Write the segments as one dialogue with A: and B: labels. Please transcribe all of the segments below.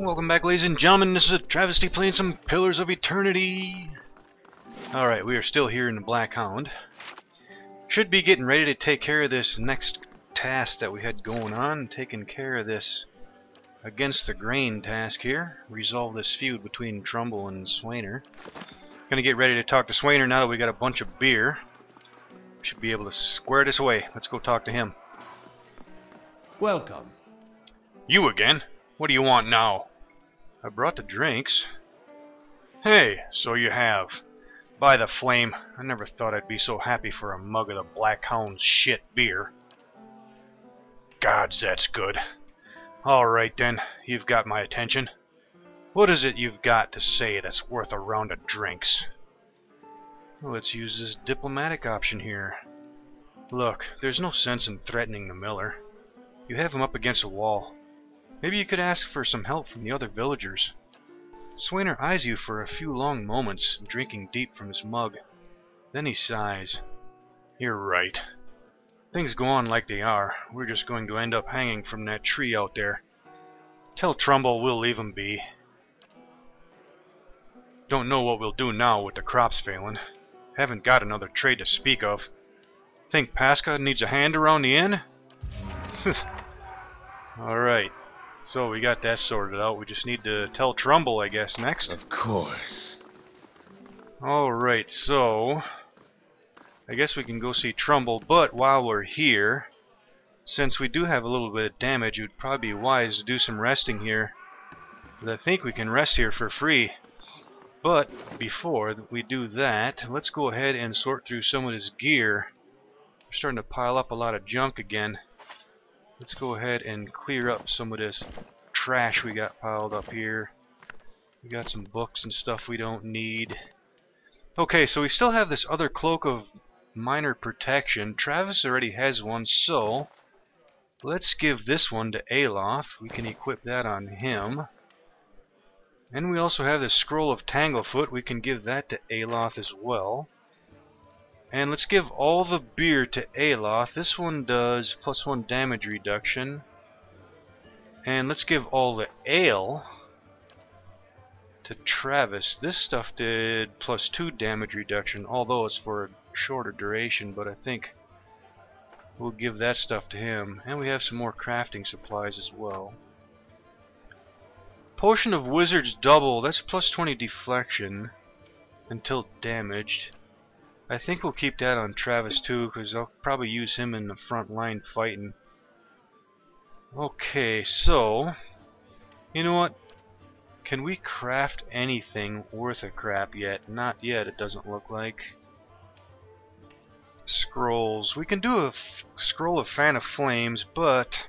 A: Welcome back, ladies and gentlemen. This is AhTravesty playing some Pillars of Eternity. Alright, we are still here in the Black Hound. Should be getting ready to take care of this next task that we had going on. Taking care of this against the grain task here. Resolve this feud between Trumbull and Swainer. Gonna get ready to talk to Swainer now that we got a bunch of beer. Should be able to square this away. Let's go talk to him.
B: Welcome.
A: You again? What do you want now? I brought the drinks. Hey, so you have. By the flame, I never thought I'd be so happy for a mug of the Black Hound's shit beer. Gods, that's good. Alright then, you've got my attention. What is it you've got to say that's worth a round of drinks? Well, let's use this diplomatic option here. Look, there's no sense in threatening the miller. You have him up against a wall. Maybe you could ask for some help from the other villagers. Swainer eyes you for a few long moments, drinking deep from his mug. Then he sighs. You're right. Things go on like they are. We're just going to end up hanging from that tree out there. Tell Trumbull we'll leave him be. Don't know what we'll do now with the crops failing. Haven't got another trade to speak of. Think Pasca needs a hand around the inn? Alright. So we got that sorted out. We just need to tell Trumbull, I guess, next.
B: Of course.
A: Alright, so I guess we can go see Trumbull, but while we're here, since we do have a little bit of damage, it would probably be wise to do some resting here. I think we can rest here for free. But before we do that, let's go ahead and sort through some of this gear. We're starting to pile up a lot of junk again. Let's go ahead and clear up some of this trash we got piled up here. We got some books and stuff we don't need. Okay, so we still have this other cloak of minor protection. Travis already has one, so let's give this one to Aloth. We can equip that on him. And we also have this scroll of Tanglefoot. We can give that to Aloth as well. And let's give all the beer to Aloth. This one does +1 damage reduction. And let's give all the ale to Travis. This stuff did +2 damage reduction, although it's for a shorter duration, but I think we'll give that stuff to him. And we have some more crafting supplies as well. Potion of Wizard's Double, that's +20 deflection until damaged. I think we'll keep that on Travis too, because I'll probably use him in the front line fighting. Okay, so you know what? Can we craft anything worth a crap yet? Not yet, it doesn't look like. Scrolls. We can do a scroll of Fan of Flames, but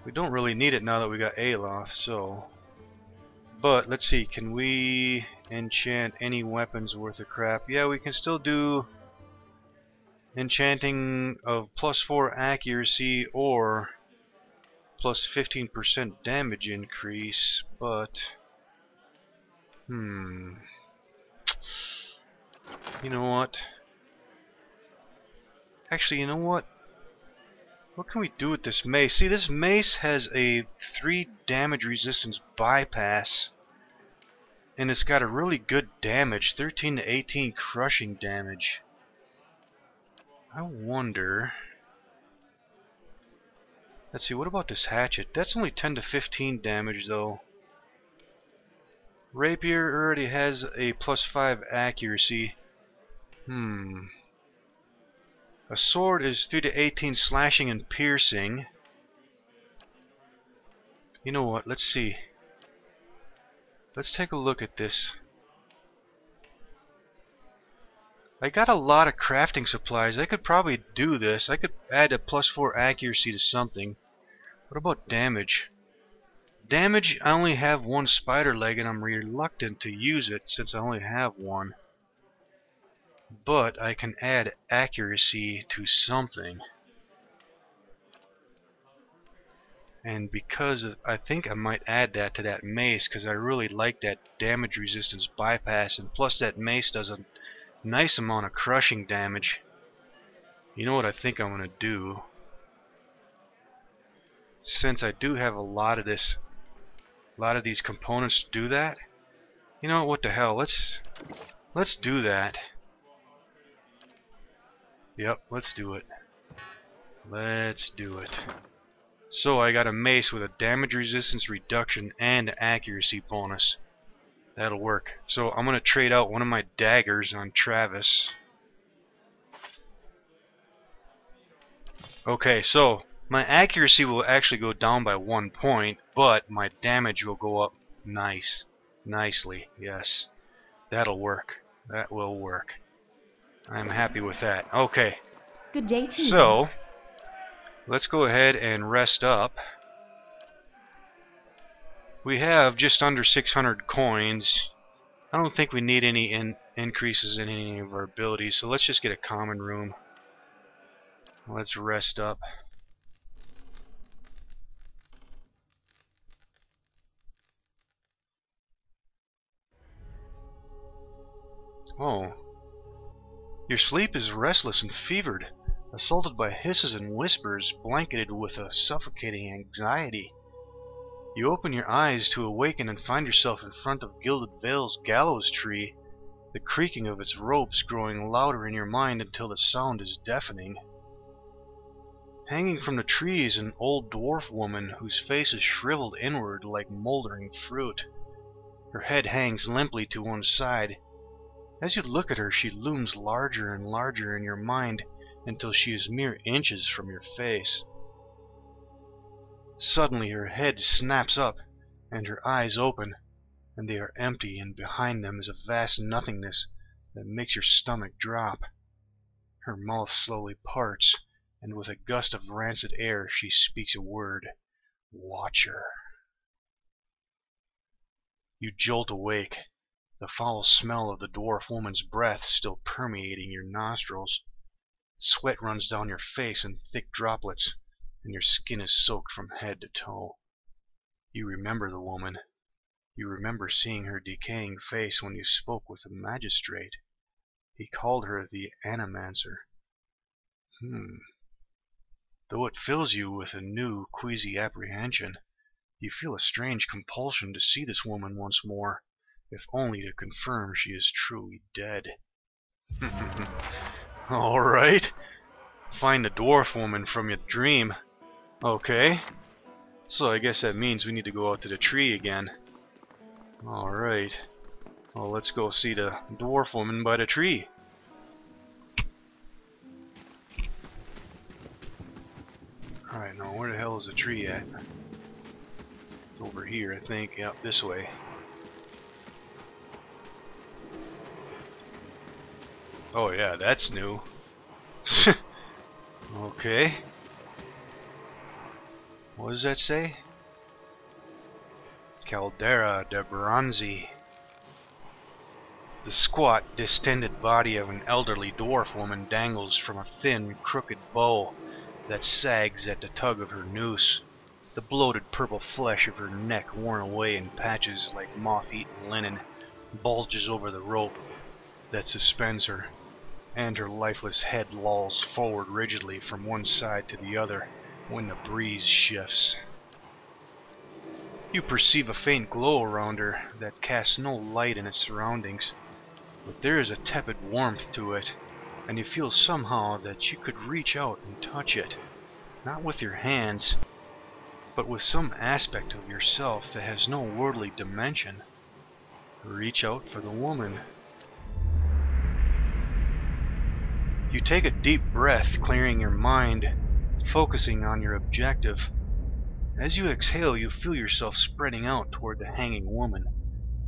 A: we don't really need it now that we got Aloth, so. But let's see, can we enchant any weapons worth of crap? Yeah, we can still do enchanting of +4 accuracy or +15% damage increase, but you know what? Actually, you know what? What can we do with this mace? See, this mace has a 3 damage resistance bypass. And it's got a really good damage, 13 to 18 crushing damage. I wonder. Let's see, what about this hatchet? That's only 10 to 15 damage though. Rapier already has a +5 accuracy. A sword is 3 to 18 slashing and piercing. You know what? Let's see. Let's take a look at this. I got a lot of crafting supplies. I could probably do this. I could add a +4 accuracy to something. What about damage? Damage, I only have one spider leg and I'm reluctant to use it since I only have one. But I can add accuracy to something. And because of, I think I might add that to that mace because I really like that damage resistance bypass, and plus that mace does a nice amount of crushing damage. You know what I think I'm going to do? Since I do have a lot of this A lot of these components do that. You know what the hell? Let's do that. Yep, let's do it. Let's do it. So I got a mace with a damage resistance reduction and accuracy bonus. That'll work. So I'm gonna trade out one of my daggers on Travis. Okay, so my accuracy will actually go down by 1 point, but my damage will go up nicely. Yes, that'll work. That will work. I'm happy with that. Okay.
C: Good day to you.
A: So let's go ahead and rest up. We have just under 600 coins. I don't think we need any increases in any of our abilities, so let's just get a common room. Let's rest up. Oh. Your sleep is restless and fevered, assaulted by hisses and whispers, blanketed with a suffocating anxiety. You open your eyes to awaken and find yourself in front of Gilded Vale's gallows tree, the creaking of its ropes growing louder in your mind until the sound is deafening. Hanging from the tree is an old dwarf woman whose face is shriveled inward like moldering fruit. Her head hangs limply to one side. As you look at her, she looms larger and larger in your mind until she is mere inches from your face. Suddenly her head snaps up, and her eyes open, and they are empty, and behind them is a vast nothingness that makes your stomach drop. Her mouth slowly parts, and with a gust of rancid air she speaks a word. Watcher. You jolt awake, the foul smell of the dwarf woman's breath still permeating your nostrils. Sweat runs down your face in thick droplets, and your skin is soaked from head to toe. You remember the woman. You remember seeing her decaying face when you spoke with the magistrate. He called her the Animancer. Though it fills you with a new, queasy apprehension, you feel a strange compulsion to see this woman once more, if only to confirm she is truly dead. Alright. Find the dwarf woman from your dream. Okay. So I guess that means we need to go out to the tree again. Alright. Well, let's go see the dwarf woman by the tree. Alright, now where the hell is the tree at? It's over here, I think. Yep, this way. Oh yeah, that's new. Okay. What does that say? Caldera de Bronzi. The squat, distended body of an elderly dwarf woman dangles from a thin, crooked bow that sags at the tug of her noose. The bloated purple flesh of her neck, worn away in patches like moth-eaten linen, bulges over the rope that suspends her, and her lifeless head lolls forward rigidly from one side to the other when the breeze shifts. You perceive a faint glow around her that casts no light in its surroundings, but there is a tepid warmth to it, and you feel somehow that you could reach out and touch it, not with your hands, but with some aspect of yourself that has no worldly dimension. Reach out for the woman. You take a deep breath, clearing your mind, focusing on your objective. As you exhale, you feel yourself spreading out toward the hanging woman,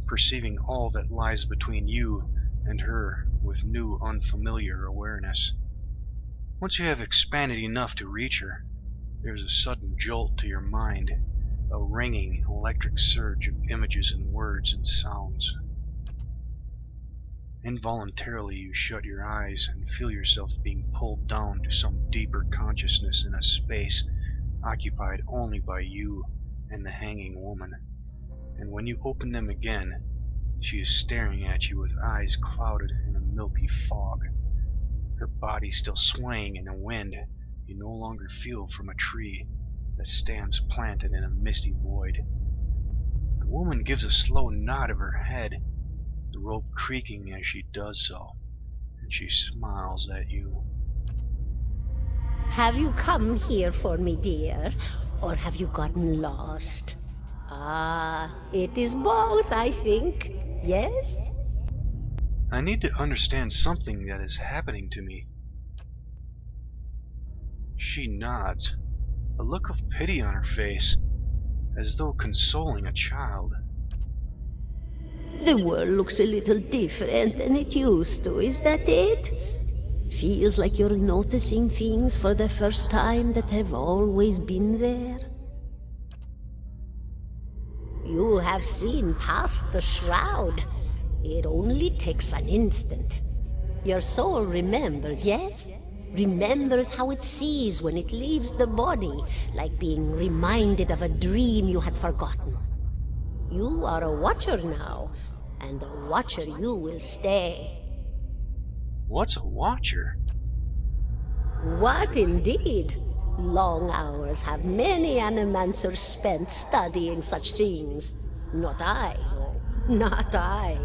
A: perceiving all that lies between you and her with new, unfamiliar awareness. Once you have expanded enough to reach her, there is a sudden jolt to your mind, a ringing, electric surge of images and words and sounds. Involuntarily you shut your eyes and feel yourself being pulled down to some deeper consciousness in a space occupied only by you and the hanging woman. And when you open them again, she is staring at you with eyes clouded in a milky fog. Her body still swaying in a wind you no longer feel from a tree that stands planted in a misty void. The woman gives a slow nod of her head, the rope creaking as she does so, and she smiles at you.
C: Have you come here for me, dear? Or have you gotten lost? Ah, it is both, I think. Yes?
A: I need to understand something that is happening to me. She nods, a look of pity on her face, as though consoling a child.
C: The world looks a little different than it used to, is that it? Feels like you're noticing things for the first time that have always been there. You have seen past the shroud. It only takes an instant. Your soul remembers, yes? Remembers how it sees when it leaves the body, like being reminded of a dream you had forgotten. You are a watcher now, and a watcher you will stay.
A: What's a watcher?
C: What indeed? Long hours have many animancers spent studying such things. Not I, though. Not I.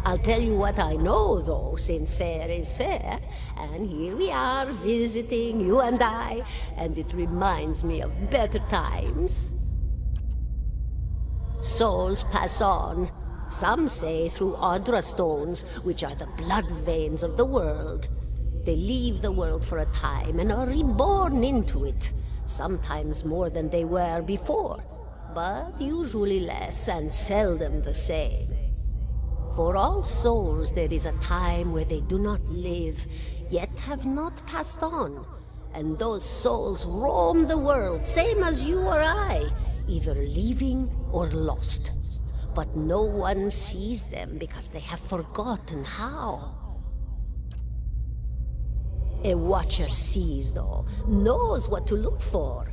C: I'll tell you what I know, though, since fair is fair, and here we are visiting, you and I, and it reminds me of better times. Souls pass on. Some say through Audra stones, which are the blood veins of the world. They leave the world for a time and are reborn into it, sometimes more than they were before, but usually less and seldom the same. For all souls there is a time where they do not live, yet have not passed on, and those souls roam the world, same as you or I, either leaving or lost. But no one sees them because they have forgotten how. A watcher sees, though, knows what to look for.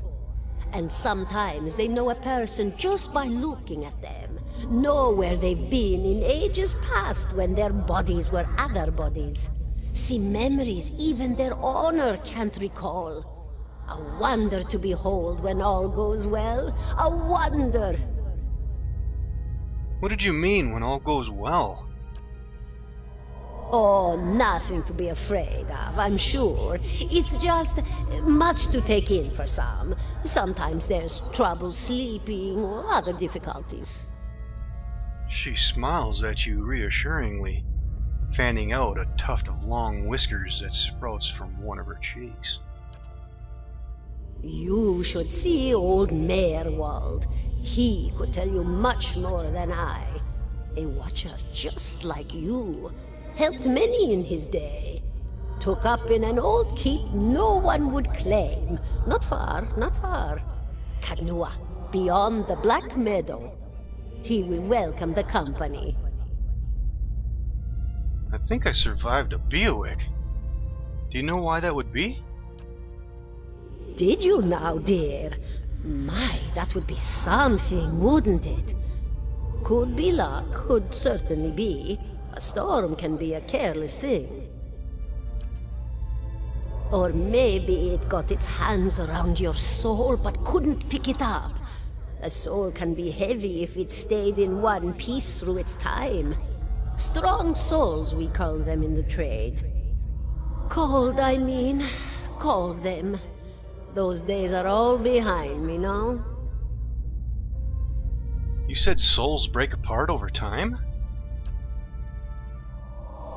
C: And sometimes they know a person just by looking at them, know where they've been in ages past when their bodies were other bodies. See memories even their owner can't recall. A wonder to behold when all goes well, a wonder!
A: What did you mean when all goes well?
C: Oh, nothing to be afraid of, I'm sure. It's just much to take in for some. Sometimes there's trouble sleeping or other difficulties.
A: She smiles at you reassuringly, fanning out a tuft of long whiskers that sprouts from one of her cheeks.
C: You should see old Meerwald. He could tell you much more than I. A watcher just like you. Helped many in his day. Took up in an old keep no one would claim. Not far, not far. Kadnua, beyond the Black Meadow. He will welcome the company.
A: I think I survived a Biowick. Do you know why that would be?
C: Did you now, dear? My, that would be something, wouldn't it? Could be luck, could certainly be. A storm can be a careless thing. Or maybe it got its hands around your soul but couldn't pick it up. A soul can be heavy if it stayed in one piece through its time. Strong souls, we call them in the trade. Cold, I mean. Called them. Those days are all behind me, no?
A: You said souls break apart over time?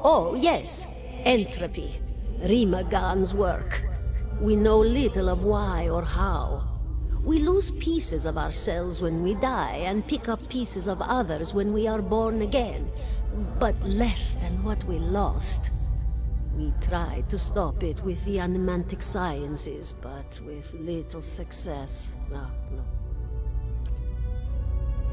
C: Oh, yes. Entropy. Rimagan's work. We know little of why or how. We lose pieces of ourselves when we die and pick up pieces of others when we are born again, but less than what we lost. We tried to stop it with the animantic sciences, but with little success. No.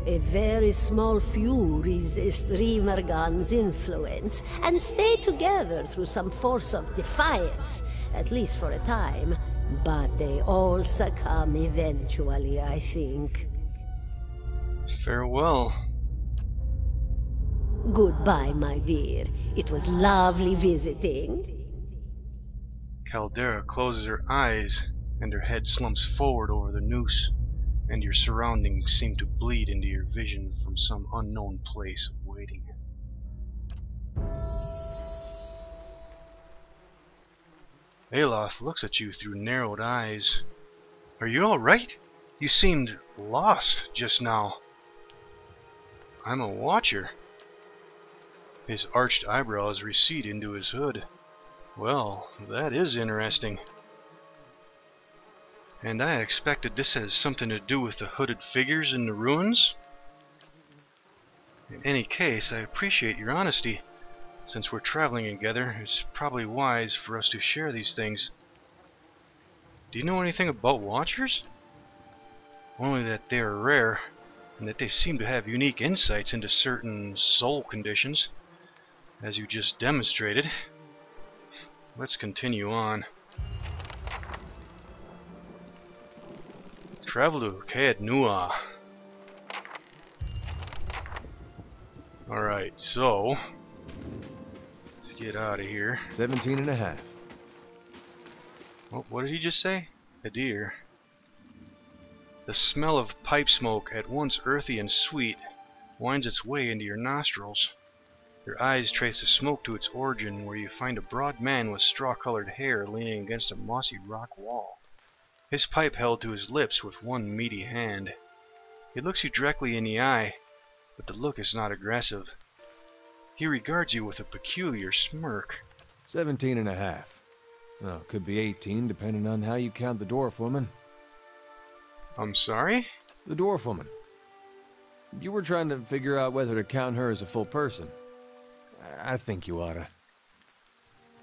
C: A very small few resist Rimergan's influence and stay together through some force of defiance, at least for a time. But they all succumb eventually, I think.
A: Farewell.
C: Goodbye, my dear. It was lovely visiting.
A: Caldera closes her eyes, and her head slumps forward over the noose, and your surroundings seem to bleed into your vision from some unknown place of waiting. Aloth looks at you through narrowed eyes. Are you alright? You seemed lost just now. I'm a watcher. His arched eyebrows recede into his hood. Well, that is interesting. And I expected this has something to do with the hooded figures in the ruins? In any case, I appreciate your honesty. Since we're traveling together, it's probably wise for us to share these things. Do you know anything about Watchers? Only that they are rare, and that they seem to have unique insights into certain soul conditions, as you just demonstrated. Let's continue on. Travel to Caed Nua. Alright, so let's get out of here.
B: 17 and a half.
A: What did he just say? A deer. The smell of pipe smoke, at once earthy and sweet, winds its way into your nostrils. Your eyes trace the smoke to its origin, where you find a broad man with straw-colored hair leaning against a mossy rock wall. His pipe held to his lips with one meaty hand. He looks you directly in the eye, but the look is not aggressive. He regards you with a peculiar smirk.
B: 17 and a half. Well, could be 18, depending on how you count the dwarf woman.
A: I'm sorry?
B: The dwarf woman. You were trying to figure out whether to count her as a full person. I think you oughta.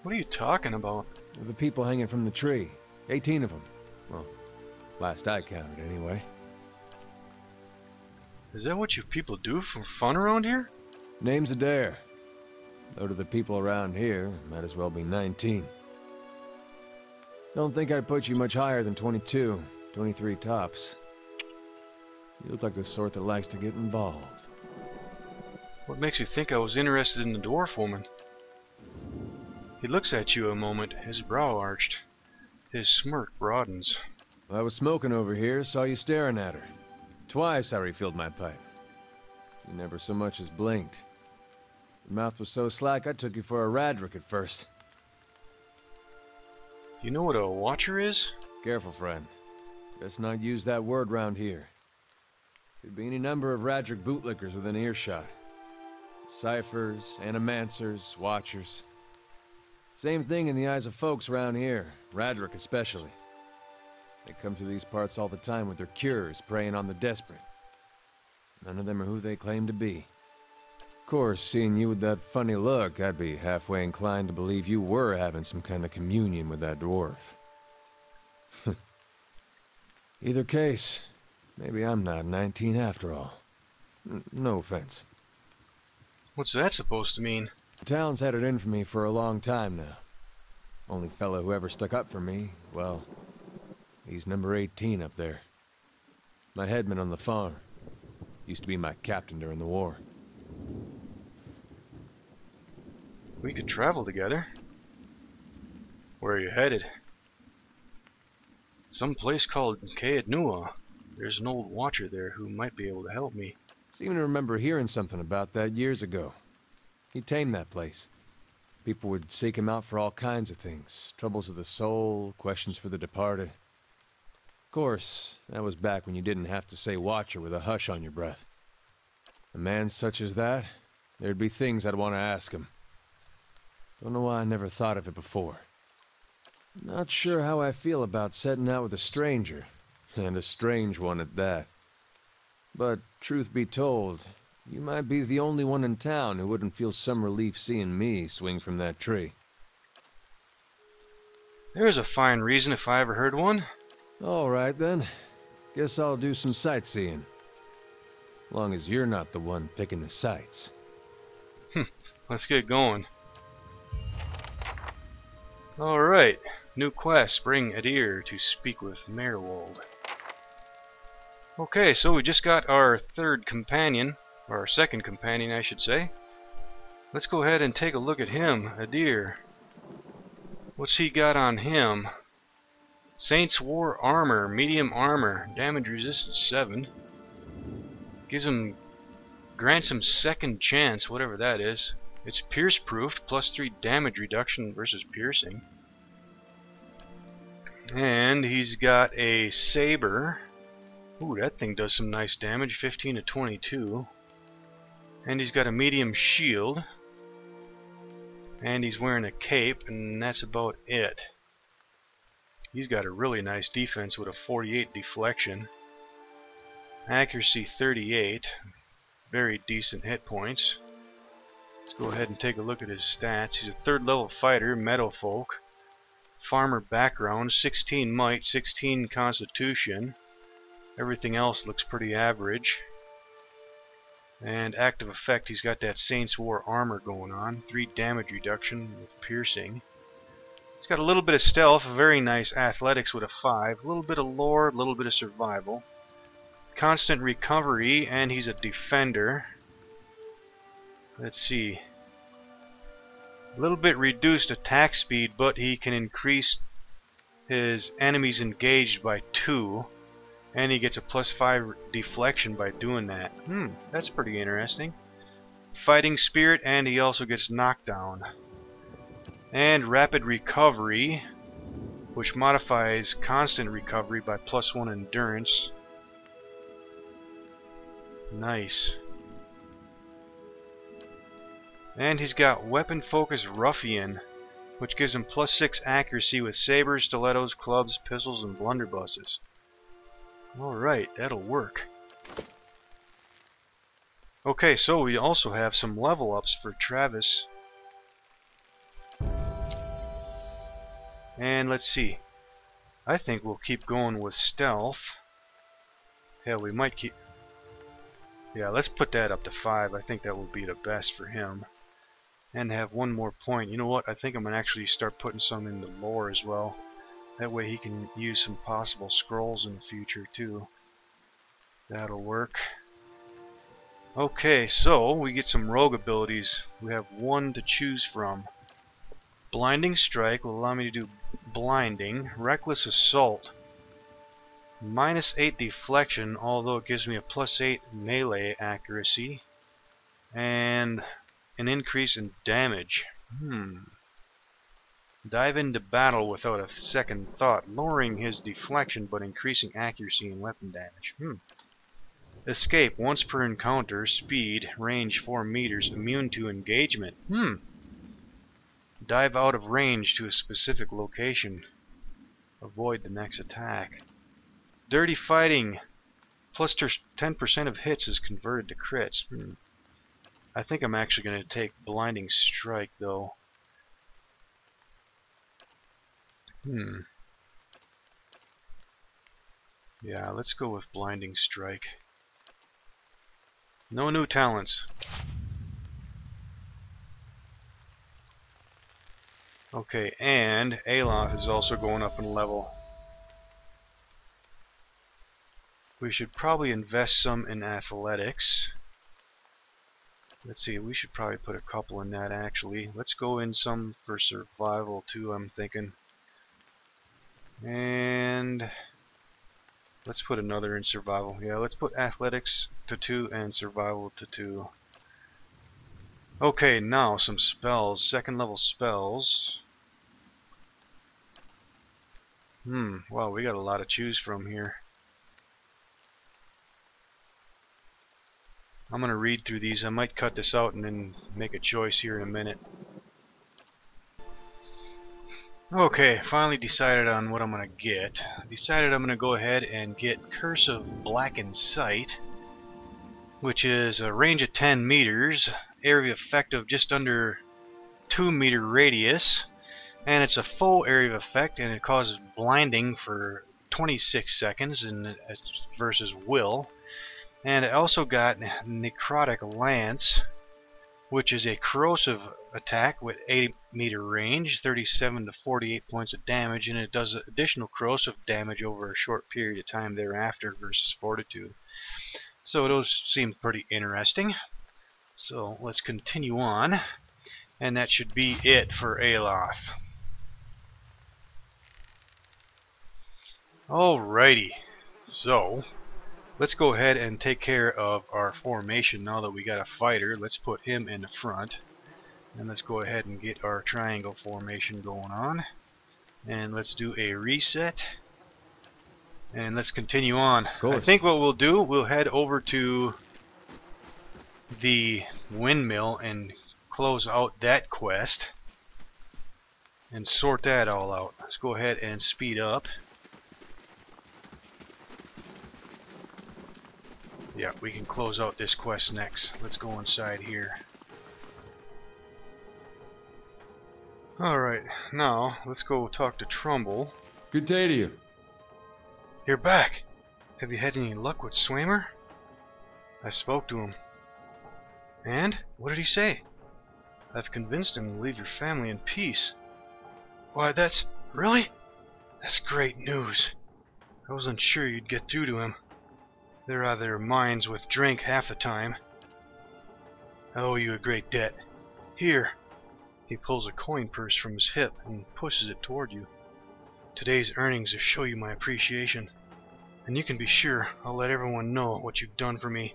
A: What are you talking about?
B: The people hanging from the tree. 18 of them. Well, last I counted, anyway.
A: Is that what you people do for fun around here?
B: Name's Adair. Though to the people around here, might as well be 19. Don't think I'd put you much higher than 22, 23 tops. You look like the sort that likes to get involved.
A: What makes you think I was interested in the dwarf woman? He looks at you a moment, his brow arched. His smirk broadens.
B: I was smoking over here, saw you staring at her. Twice I refilled my pipe. You never so much as blinked. Your mouth was so slack I took you for a Radric at first.
A: You know what a watcher is?
B: Careful, friend. Best not use that word round here. Could be any number of Radric bootlickers within earshot. Ciphers, animancers, watchers. Same thing in the eyes of folks around here, Radric especially. They come through these parts all the time with their cures, preying on the desperate. None of them are who they claim to be. Of course, seeing you with that funny look, I'd be halfway inclined to believe you were having some kind of communion with that dwarf. Either case, maybe I'm not 19 after all. No offense.
A: What's that supposed to mean?
B: The town's had it in for me for a long time now. Only fellow who ever stuck up for me, well, he's number 18 up there. My headman on the farm. Used to be my captain during the war.
A: We could travel together. Where are you headed? Some place called Caed Nua. There's an old watcher there who might be able to help me.
B: Seem to remember hearing something about that years ago. He tamed that place. People would seek him out for all kinds of things. Troubles of the soul, questions for the departed. Of course, that was back when you didn't have to say watcher with a hush on your breath. A man such as that, there'd be things I'd want to ask him. Don't know why I never thought of it before. Not sure how I feel about setting out with a stranger, and a strange one at that. But, truth be told, you might be the only one in town who wouldn't feel some relief seeing me swing from that tree.
A: There's a fine reason if I ever heard one.
B: All right, then. Guess I'll do some sightseeing. Long as you're not the one picking the sights.
A: Let's get going. Alright, new quest. Bring Adair to speak with Merwold. Okay, so we just got our third companion, or our second companion I should say. Let's go ahead and take a look at him, Adair. What's he got on him? Saints War Armor, medium armor, damage resistance 7. Gives him, grants him second chance, whatever that is. It's pierce proofed, +3 damage reduction versus piercing. And he's got a saber. Ooh, that thing does some nice damage, 15 to 22. And he's got a medium shield. And he's wearing a cape, and that's about it. He's got a really nice defense with a 48 deflection. Accuracy 38. Very decent hit points. Let's go ahead and take a look at his stats. He's a 3rd level fighter, meadowfolk. Farmer background, 16 might, 16 constitution. Everything else looks pretty average. And active effect, he's got that Saints War armor going on. 3 damage reduction with piercing. He's got a little bit of stealth, very nice athletics with a 5. A little bit of lore, a little bit of survival. Constant recovery, and he's a defender. Let's see. A little bit reduced attack speed, but he can increase his enemies engaged by 2. And he gets a +5 deflection by doing that. That's pretty interesting. Fighting spirit, and he also gets knockdown. And rapid recovery, which modifies constant recovery by +1 endurance. Nice. And he's got weapon focus ruffian, which gives him +6 accuracy with sabers, stilettos, clubs, pistols, and blunderbusses. Alright, that'll work. Okay, so we also have some level ups for Travis. And let's see. I think we'll keep going with stealth. Hell, we might keep... Yeah, let's put that up to 5. I think that will be the best for him. And have one more point. You know what? I think I'm going to actually start putting some in the lore as well. That way he can use some possible scrolls in the future too. That'll work. Okay, so we get some rogue abilities. We have 1 to choose from. Blinding Strike will allow me to do blinding. Reckless Assault. -8 deflection, although it gives me a +8 melee accuracy. And an increase in damage. Dive into battle without a second thought, lowering his deflection but increasing accuracy and weapon damage. Escape, once per encounter, speed, range 4 meters, immune to engagement. Dive out of range to a specific location. Avoid the next attack. Dirty Fighting, plus 10% of hits is converted to crits. I think I'm actually going to take Blinding Strike though. Yeah, let's go with Blinding Strike. No new talents. Okay, and Aloth is also going up in level. We should probably invest some in athletics. Let's see, we should probably put a couple in that actually. Let's go in some for survival too, I'm thinking. And let's put another in survival. Yeah, let's put athletics to 2 and survival to 2. Okay, now some spells. 2nd level spells. Wow, we got a lot to choose from here. I'm going to read through these. I might cut this out and then make a choice here in a minute. Okay, finally decided on what I'm going to get. Decided I'm going to go ahead and get Curse of Blackened Sight, which is a range of 10 meters, area of effect of just under 2 meter radius, and it's a full area of effect, and it causes blinding for 26 seconds and versus will. And I also got Necrotic Lance, which is a corrosive attack with 8 meter range, 37 to 48 points of damage, and it does additional corrosive damage over a short period of time thereafter versus Fortitude. So those seem pretty interesting. So let's continue on, and that should be it for Aloth. Alrighty, so let's go ahead and take care of our formation now that we got a fighter. Let's put him in the front. And let's go ahead and get our triangle formation going on. And let's do a reset. And let's continue on. I think what we'll do, we'll head over to the windmill and close out that quest. And sort that all out. Let's go ahead and speed up. Yeah, we can close out this quest next. Let's go inside here. Alright, now let's go talk to Trumbull.
B: Good day to you.
A: You're back. Have you had any luck with Swamer? I spoke to him. And? What did he say? I've convinced him to leave your family in peace. Why, that's... Really? That's great news. I wasn't sure you'd get through to him. They're out of their minds with drink half the time. I owe you a great debt. Here. He pulls a coin purse from his hip and pushes it toward you. Today's earnings will show you my appreciation. And you can be sure I'll let everyone know what you've done for me.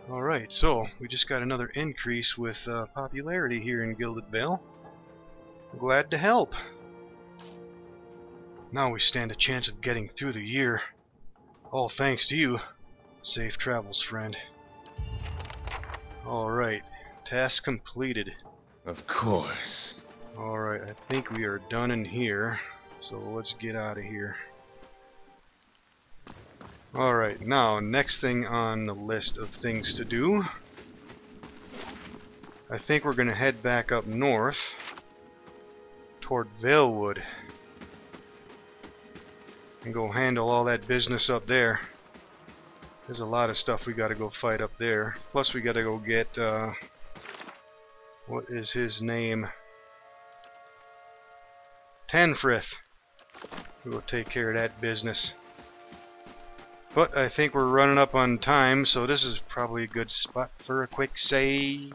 A: Alright, so we just got another increase with popularity here in Gilded Vale. Glad to help. Now we stand a chance of getting through the year. All thanks to you. Safe travels, friend. Alright, task completed.
B: Of course.
A: Alright, I think we are done in here. So let's get out of here. Alright, now next thing on the list of things to do. I think we're going to head back up north toward Valewood and go handle all that business up there. There's a lot of stuff we got to go fight up there. Plus we got to go get what is his name? Tanfrith. We'll take care of that business. But I think we're running up on time, so this is probably a good spot for a quick save.